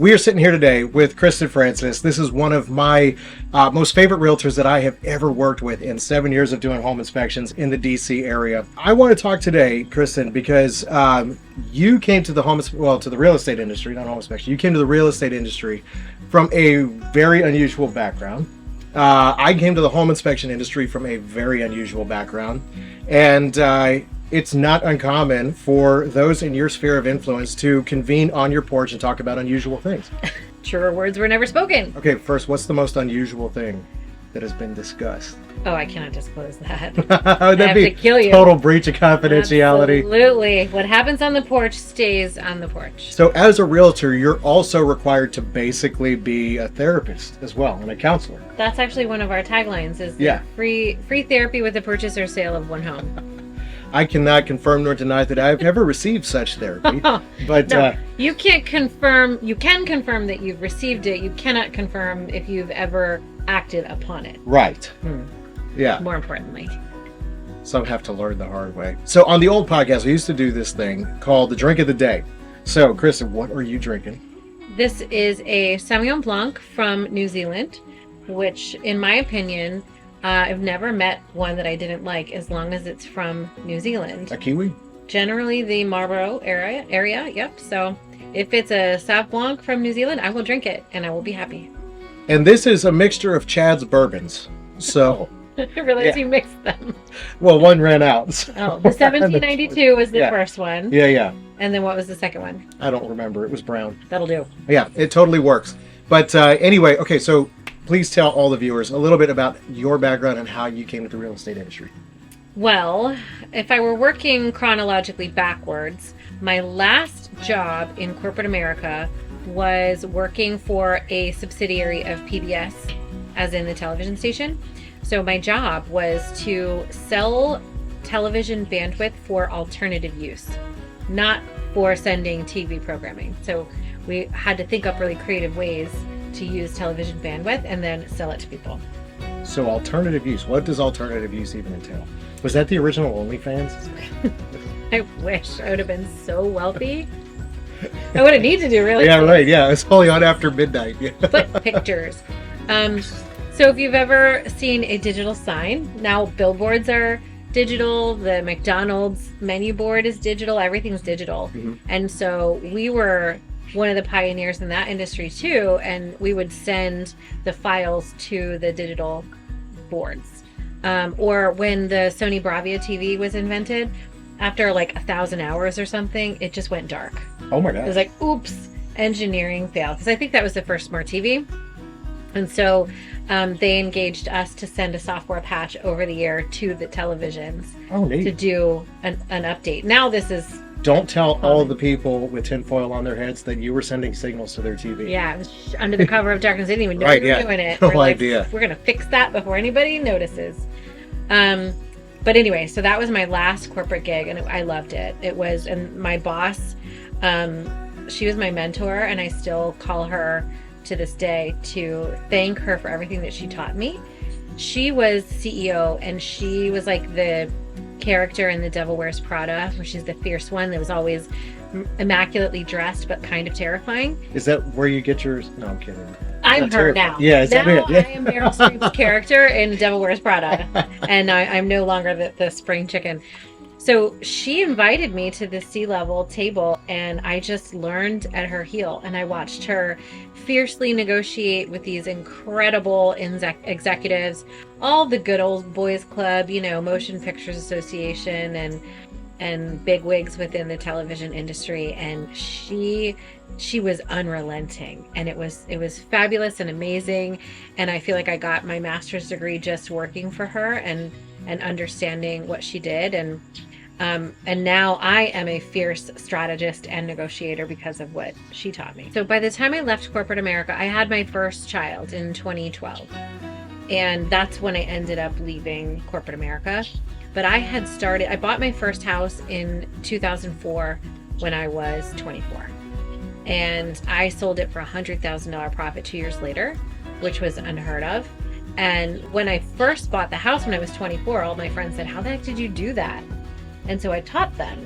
We are sitting here today with Kristin Francis. This is one of my most favorite realtors that I have ever worked with in 7 years of doing home inspections in the DC area. I want to talk today, Kristin, because you came to the real estate industry, not home inspection. You came to the real estate industry from a very unusual background. I came to the home inspection industry from a very unusual background, and it's not uncommon for those in your sphere of influence to convene on your porch and talk about unusual things. Truer words were never spoken. Okay, first, what's the most unusual thing that has been discussed? Oh, I cannot disclose that. That'd be to kill you. Total breach of confidentiality. Absolutely. What happens on the porch stays on the porch. So as a realtor, you're also required to basically be a therapist as well, and a counselor. That's actually one of our taglines is free therapy with the purchase or sale of one home. I cannot confirm nor deny that I've ever received such therapy. But no, you can't confirm. You can confirm that you've received it. You cannot confirm if you've ever acted upon it. Right. Yeah. More importantly. Some have to learn the hard way. So on the old podcast, we used to do this thing called the drink of the day. So, Kristin, what are you drinking? This is a Sauvignon Blanc from New Zealand, which, in my opinion, I've never met one that I didn't like as long as it's from New Zealand. A Kiwi? Generally the Marlborough area, yep. So if it's a Sauv Blanc from New Zealand, I will drink it and I will be happy. And this is a mixture of Chad's bourbons. So I realize you mixed them. Well, one ran out. So. Oh, the 1792 was the first one. Yeah. And then what was the second one? I don't remember. It was brown. That'll do. Yeah, it totally works. But anyway, okay, so please tell all the viewers a little bit about your background and how you came to the real estate industry. Well, if I were working chronologically backwards, my last job in corporate America was working for a subsidiary of PBS, as in the television station. So my job was to sell television bandwidth for alternative use, not for sending TV programming. So we had to think up really creative ways to use television bandwidth and then sell it to people. So alternative use, what does alternative use even entail? Was that the original OnlyFans? I wish I would have been so wealthy. I would have needed to do really. Yeah, right. Yeah, it's only on after midnight. Yeah. Foot pictures. So if you've ever seen a digital sign, now billboards are digital. The McDonald's menu board is digital. Everything's digital. Mm-hmm. And so we were one of the pioneers in that industry too, and we would send the files to the digital boards. Or when the Sony Bravia TV was invented, after like 1,000 hours or something, it just went dark. Oh my God. It was like, oops, engineering failed. Because I think that was the first smart TV. And so they engaged us to send a software patch over the air to the televisions to do an update. Now this is... Don't tell all the people with tinfoil on their heads that you were sending signals to their TV. Yeah, it was under the cover of darkness. They didn't even know we were doing it. No idea. We're going to fix that before anybody notices. But anyway, so that was my last corporate gig, and I loved it. It was, and my boss, she was my mentor, and I still call her to this day to thank her for everything that she taught me. She was CEO, and she was like the character in The Devil Wears Prada, where she's the fierce one that was always immaculately dressed but kind of terrifying. Is that where you get yours? No, I'm kidding. I'm her now. Yeah, is that it? Yeah. I am Meryl Streep's character in The Devil Wears Prada, and I'm no longer the spring chicken. So she invited me to the C-level table, and I just learned at her heel, and I watched her fiercely negotiate with these incredible executives, all the good old boys club, Motion Pictures Association and big wigs within the television industry. And she was unrelenting, and it was fabulous and amazing. And I feel like I got my master's degree just working for her and understanding what she did. And now I am a fierce strategist and negotiator because of what she taught me. So by the time I left corporate America, I had my first child in 2012. And that's when I ended up leaving corporate America. But I bought my first house in 2004 when I was 24. And I sold it for $100,000 profit 2 years later, which was unheard of. And when I first bought the house when I was 24, all my friends said, "How the heck did you do that?" And so I taught them.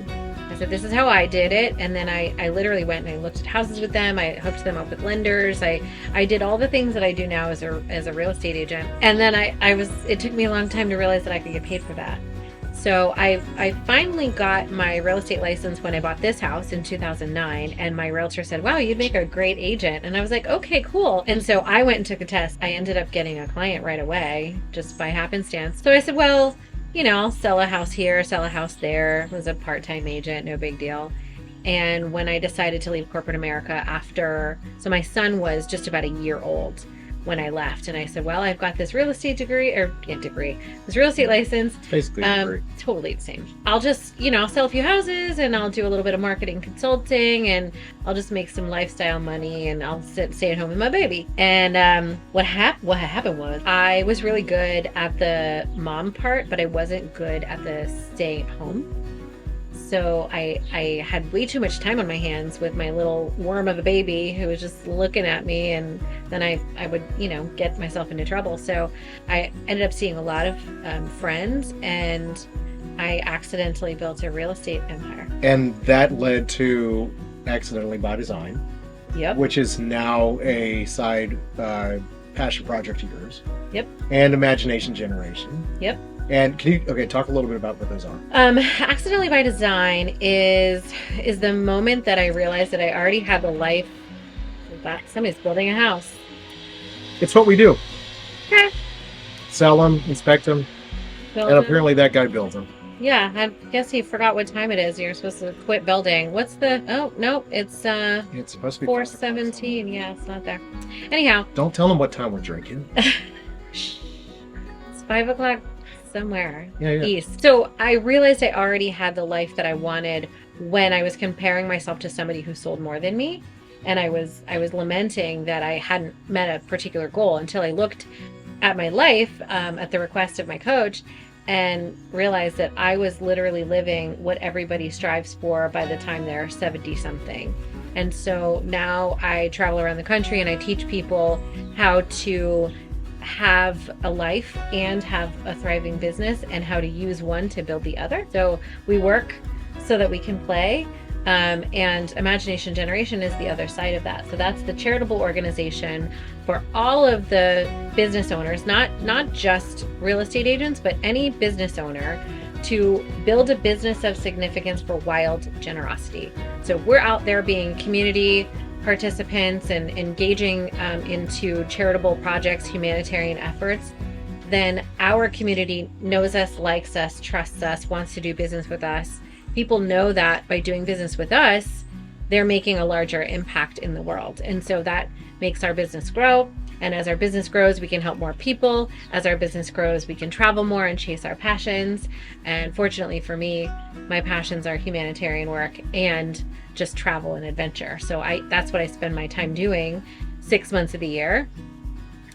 I said, this is how I did it. And then I literally went and I looked at houses with them. I hooked them up with lenders. I did all the things that I do now as a real estate agent. And then it took me a long time to realize that I could get paid for that. So I finally got my real estate license when I bought this house in 2009, and my realtor said, wow, you'd make a great agent. And I was like, okay, cool. And so I went and took a test. I ended up getting a client right away, just by happenstance. So I said, well, I'll sell a house here, sell a house there. I was a part-time agent, no big deal. And when I decided to leave corporate America so my son was just about a year old when I left, and I said, well, I've got this real estate this real estate license. It's basically a degree. Totally the same. I'll just, I'll sell a few houses, and I'll do a little bit of marketing consulting, and I'll just make some lifestyle money, and I'll stay at home with my baby. And what happened was I was really good at the mom part, but I wasn't good at the staying at home. So I had way too much time on my hands with my little worm of a baby who was just looking at me, and then I would, get myself into trouble. So I ended up seeing a lot of friends, and I accidentally built a real estate empire. And that led to Accidentally by Design. Yep. Which is now a side passion project of yours. Yep. And Imagination Generation. Yep. And can you talk a little bit about what those are? Accidentally by Design is the moment that I realized that I already had the life that somebody's building a house. It's what we do. Okay. Sell them, inspect them, and apparently that guy built them. Yeah, I guess he forgot what time it is. You're supposed to quit building. What's the? Oh no, it's supposed to be 4:17. Yeah, it's not there. Anyhow, don't tell them what time we're drinking. It's 5 o'clock. Somewhere east. So I realized I already had the life that I wanted when I was comparing myself to somebody who sold more than me, and I was lamenting that I hadn't met a particular goal until I looked at my life at the request of my coach and realized that I was literally living what everybody strives for by the time they're 70 something. And so now I travel around the country and I teach people how to have a life and have a thriving business, and how to use one to build the other. So we work so that we can play, and Imagination Generation is the other side of that. So that's the charitable organization for all of the business owners, not just real estate agents, but any business owner, to build a business of significance for wild generosity. So we're out there being community participants and engaging into charitable projects, humanitarian efforts. Then our community knows us, likes us, trusts us, wants to do business with us. People know that by doing business with us, they're making a larger impact in the world. And so that makes our business grow. And as our business grows, we can help more people. As our business grows, we can travel more and chase our passions. And fortunately for me, my passions are humanitarian work and just travel and adventure. So that's what I spend my time doing 6 months of the year.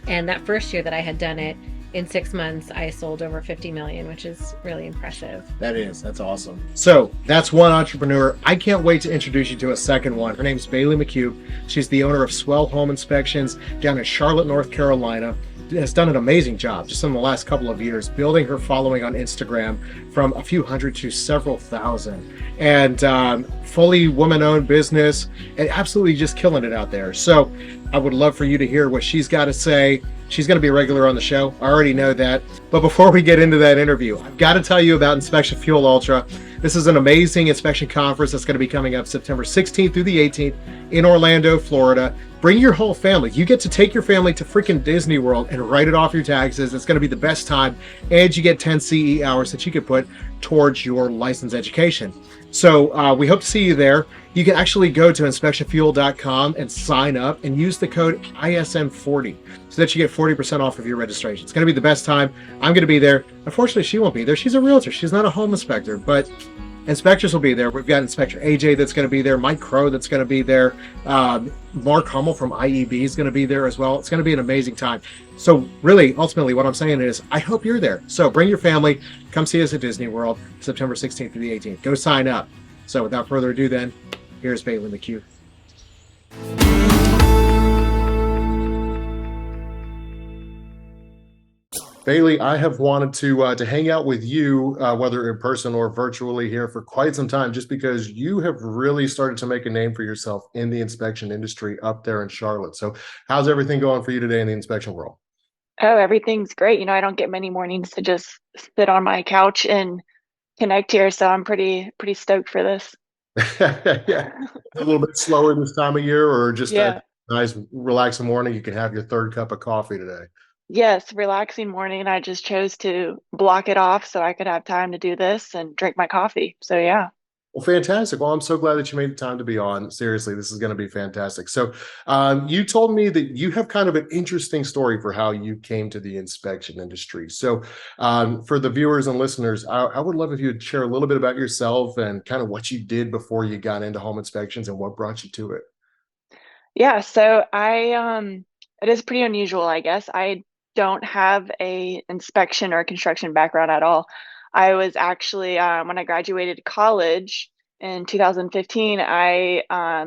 And that first year that I had done it, in 6 months, I sold over 50 million, which is really impressive. That's awesome. So that's one entrepreneur. I can't wait to introduce you to a second one. Her name's Bailey McHugh. She's the owner of Swell Home Inspections down in Charlotte, North Carolina. Has done an amazing job just in the last couple of years, building her following on Instagram from a few hundred to several thousand, and fully woman-owned business, and absolutely just killing it out there. So I would love for you to hear what she's got to say. She's going to be a regular on the show. I already know that. But before we get into that interview, I've got to tell you about Inspection Fuel Ultra. This is an amazing inspection conference that's going to be coming up September 16th through the 18th in Orlando, Florida. Bring your whole family. You get to take your family to freaking Disney World and write it off your taxes. It's going to be the best time. And you get 10 CE hours that you could put towards your license education. So we hope to see you there. You can actually go to inspectionfuel.com and sign up and use the code ISM40 so that you get 40% off of your registration. It's going to be the best time. I'm going to be there. Unfortunately, she won't be there. She's a realtor. She's not a home inspector, but inspectors will be there. We've got Inspector AJ that's going to be there, Mike Crow that's going to be there, Mark Hummel from IEB is going to be there as well. It's going to be an amazing time. So really, ultimately, what I'm saying is I hope you're there. So bring your family. Come see us at Disney World, September 16th through the 18th. Go sign up. So without further ado then, here's Bailey McHugh. Bailey, I have wanted to hang out with you, whether in person or virtually here for quite some time, just because you have really started to make a name for yourself in the inspection industry up there in Charlotte. So, how's everything going for you today in the inspection world? Oh, everything's great. I don't get many mornings to just sit on my couch and connect here, so I'm pretty stoked for this. Yeah, a little bit slower this time of year, or just a Yeah. nice, relaxing morning. You can have your third cup of coffee today. Yes, relaxing morning. I just chose to block it off so I could have time to do this and drink my coffee. So yeah. Well, fantastic. Well, I'm so glad that you made the time to be on. Seriously, this is going to be fantastic. So, you told me that you have kind of an interesting story for how you came to the inspection industry. So, for the viewers and listeners, I would love if you would share a little bit about yourself and kind of what you did before you got into home inspections and what brought you to it. Yeah, so it is pretty unusual, I guess. I don't have a inspection or construction background at all. I was actually when I graduated college in 2015, I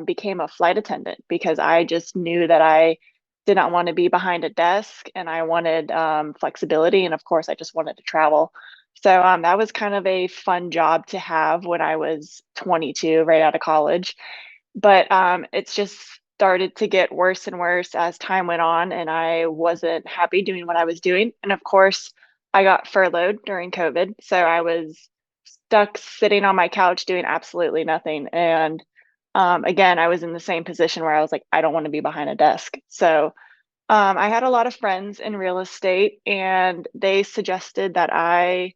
became a flight attendant because I just knew that I did not want to be behind a desk and I wanted flexibility, and of course I just wanted to travel. So that was kind of a fun job to have when I was 22, right out of college. But it's just started to get worse and worse as time went on, and I wasn't happy doing what I was doing. And of course, I got furloughed during COVID, so I was stuck sitting on my couch doing absolutely nothing. And again, I was in the same position where I was like, I don't want to be behind a desk. So I had a lot of friends in real estate, and they suggested that I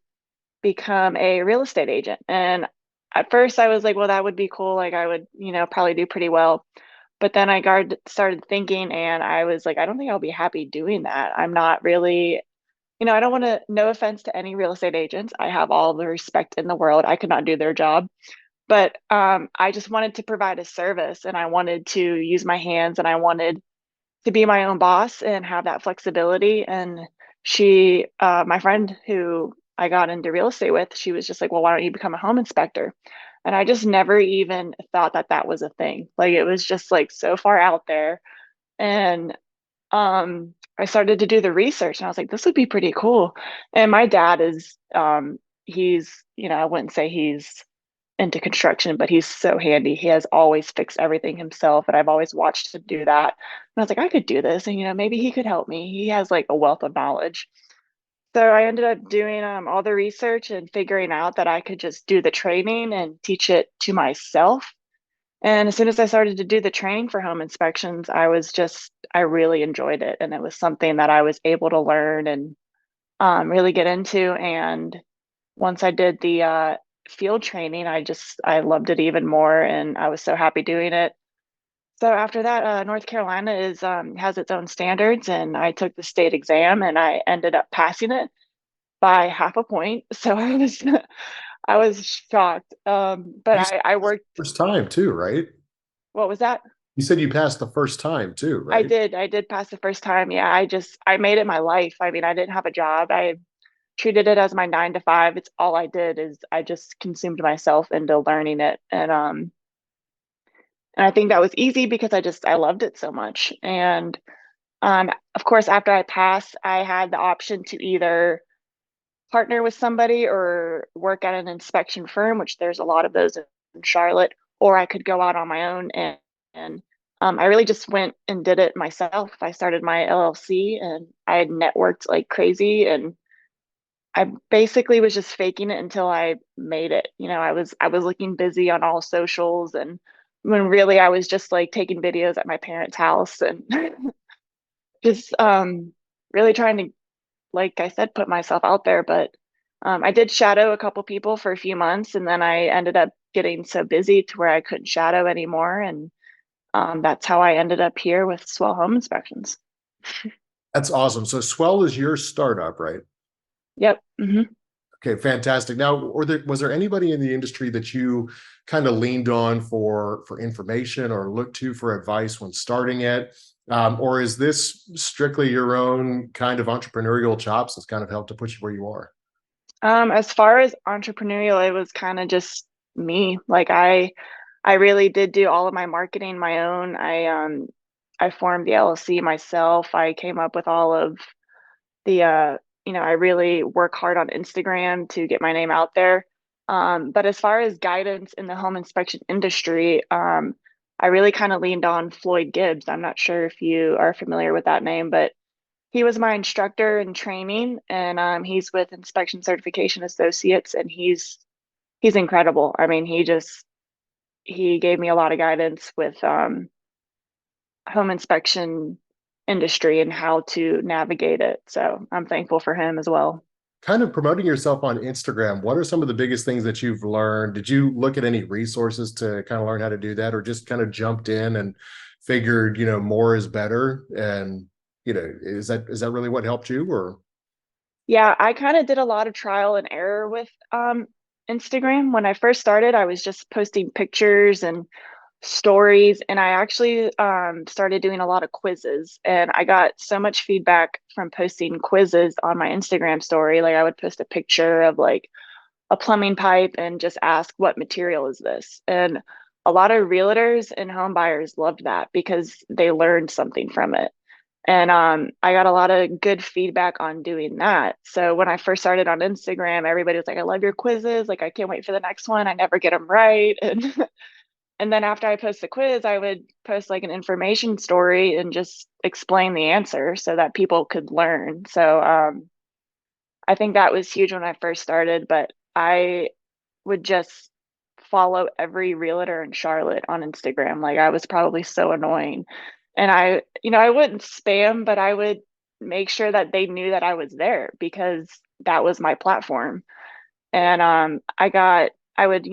become a real estate agent. And at first I was like, well, that would be cool. Like I would, probably do pretty well. But then started thinking and I was like, I don't think I'll be happy doing that. I'm not really, I don't want to, no offense to any real estate agents. I have all the respect in the world. I could not do their job. But I just wanted to provide a service and I wanted to use my hands and I wanted to be my own boss and have that flexibility. And my friend who I got into real estate with, she was just like, well, why don't you become a home inspector? And I just never even thought that that was a thing. Like it was just like so far out there. And I started to do the research and I was like, this would be pretty cool. And my dad is, he's, I wouldn't say he's into construction, but he's so handy. He has always fixed everything himself, and I've always watched him do that. And I was like, I could do this, and maybe he could help me. He has like a wealth of knowledge. So I ended up doing all the research and figuring out that I could just do the training and teach it to myself. And as soon as I started to do the training for home inspections, I really enjoyed it, and it was something that I was able to learn and really get into. And once I did the field training, I loved it even more, and I was so happy doing it. So after that, North Carolina is has its own standards, and I took the state exam, and I ended up passing it by half a point. So I was shocked. But You said I worked. first time too, right? What was that? You said you passed the first time too, right? I did pass the first time. Yeah, I made it my life. I mean, I didn't have a job. I treated it as my 9 to 5. It's all I did is I just consumed myself into learning it. And I think that was easy because I loved it so much. And of course, after I passed, I had the option to either partner with somebody or work at an inspection firm, which there's a lot of those in Charlotte, or I could go out on my own and I really just went and did it myself. I started my LLC and I had networked like crazy, and I basically was just faking it until I made it. I was looking busy on all socials, and when really I was just like taking videos at my parents' house and just really trying to, like I said, put myself out there. But I did shadow a couple people for a few months, and then I ended up getting so busy to where I couldn't shadow anymore, and that's how I ended up here with Swell Home Inspections. That's awesome. So Swell is your startup, right? Yep. Okay, fantastic. Now, was there anybody in the industry that you kind of leaned on for information or looked to for advice when starting it? Or is this strictly your own kind of entrepreneurial chops that's kind of helped to put you where you are? As far as entrepreneurial, it was kind of just me. Like I really did do all of my marketing my own. I formed the LLC myself. I came up with all of the I really work hard on Instagram to get my name out there. But as far as guidance in the home inspection industry, I really kind of leaned on Floyd Gibbs. I'm not sure if you are familiar with that name, but he was my instructor in training, and he's with Inspection Certification Associates, and he's incredible. I mean, he gave me a lot of guidance with home inspection industry and how to navigate it. So I'm thankful for him as well. Kind of promoting yourself on Instagram, what are some of the biggest things that you've learned? Did you look at any resources to kind of learn how to do that, or just kind of jumped in and figured, more is better? And, is that really what helped you, or? Yeah, I kind of did a lot of trial and error with Instagram. When I first started, I was just posting pictures and stories, and I actually started doing a lot of quizzes, and I got so much feedback from posting quizzes on my Instagram story. Like I would post a picture of like a plumbing pipe and just ask, what material is this? And a lot of realtors and home buyers loved that because they learned something from it. And I got a lot of good feedback on doing that. So when I first started on Instagram, everybody was like, I love your quizzes. Like, I can't wait for the next one. I never get them right. And then after I post the quiz, I would post like an information story and just explain the answer so that people could learn. So I think that was huge when I first started, but I would just follow every realtor in Charlotte on Instagram. Like I was probably so annoying. And I wouldn't spam, but I would make sure that they knew that I was there because that was my platform. And I would,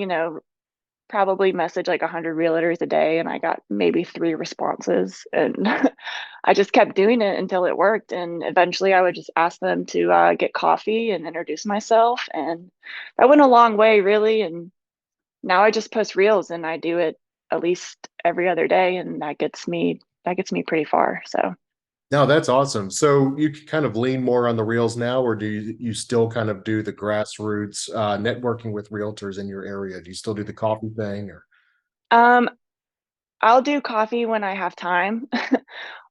probably message like 100 realtors a day, and I got maybe 3 responses. And I just kept doing it until it worked. And eventually I would just ask them to get coffee and introduce myself. And that went a long way, really. And now I just post reels, and I do it at least every other day. And that gets me pretty far. So No, that's awesome. So you can kind of lean more on the reels now, or do you still kind of do the grassroots networking with realtors in your area? Do you still do the coffee thing, or? um, I'll do coffee when I have time.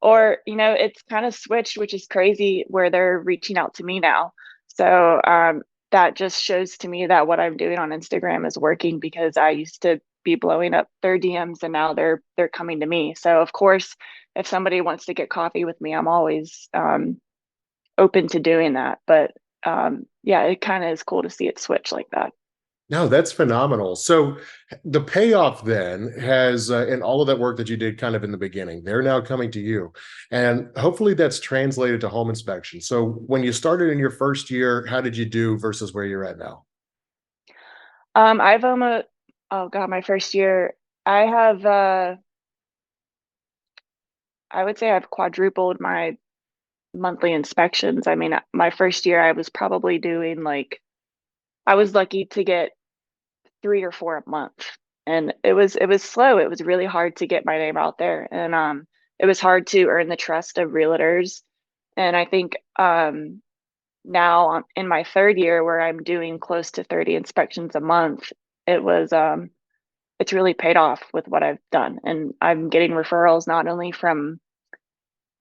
Or, it's kind of switched, which is crazy, where they're reaching out to me now. So that just shows to me that what I'm doing on Instagram is working because I used to be blowing up their DMs, and now they're coming to me. So of course, if somebody wants to get coffee with me, I'm always open to doing that. But yeah, it kind of is cool to see it switch like that. No, that's phenomenal. So the payoff then has, in all of that work that you did kind of in the beginning, they're now coming to you. And hopefully that's translated to home inspection. So when you started in your first year, how did you do versus where you're at now? I've almost, oh God, my first year, I have, I would say I've quadrupled my monthly inspections. I mean, my first year, I was probably doing like, I was lucky to get 3 or 4 a month. And it was slow. It was really hard to get my name out there. And it was hard to earn the trust of realtors. And I think now in my third year where I'm doing close to 30 inspections a month, it was it's really paid off with what I've done. And I'm getting referrals not only from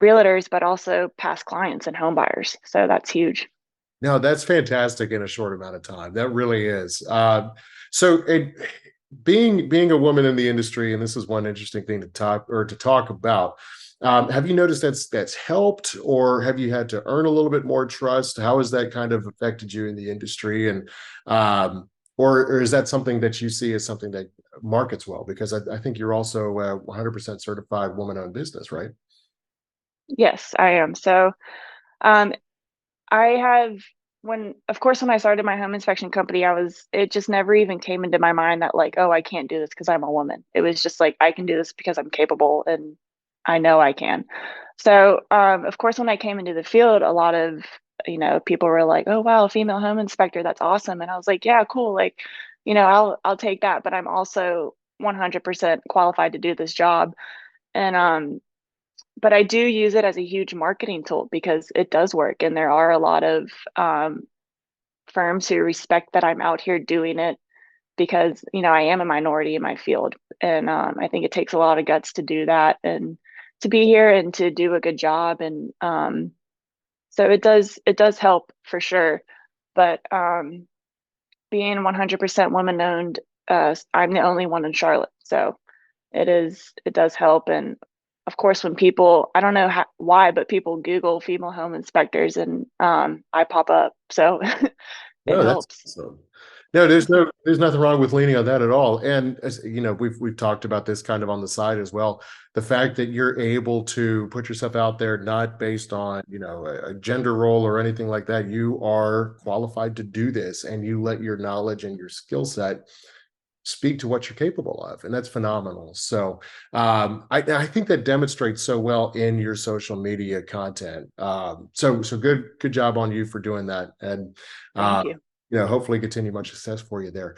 realtors but also past clients and home buyers. So that's huge. No, that's fantastic in a short amount of time. That really is. So being a woman in the industry, and this is one interesting thing to talk about. Have you noticed that's helped, or have you had to earn a little bit more trust? How has that kind of affected you in the industry, and or is that something that you see as something that markets well? Because I think you're also a 100% certified woman-owned business, right? Yes, I am. So um, I have of course, when I started my home inspection company, it just never even came into my mind that like, oh, I can't do this because I'm a woman. It was just like, I can do this because I'm capable and I know I can. So, of course, when I came into the field, a lot of, people were like, oh, wow, a female home inspector, that's awesome. And I was like, yeah, cool. Like, I'll take that, but I'm also 100% qualified to do this job. And, but I do use it as a huge marketing tool because it does work. And there are a lot of firms who respect that I'm out here doing it because, I am a minority in my field. And I think it takes a lot of guts to do that and to be here and to do a good job. And So it does help for sure. But being 100% woman owned, I'm the only one in Charlotte, so it does help. And of course, when people, I don't know why, but people Google female home inspectors, and I pop up, so it No, that's helps. awesome. No, there's nothing wrong with leaning on that at all. And as you know, we've talked about this kind of on the side as well. The fact that you're able to put yourself out there, not based on, you know, a gender role or anything like that. You are qualified to do this, and you let your knowledge and your skill set speak to what you're capable of, and that's phenomenal. So I think that demonstrates so well in your social media content. So good job on you for doing that. And Thank you. you know, hopefully continue much success for you there.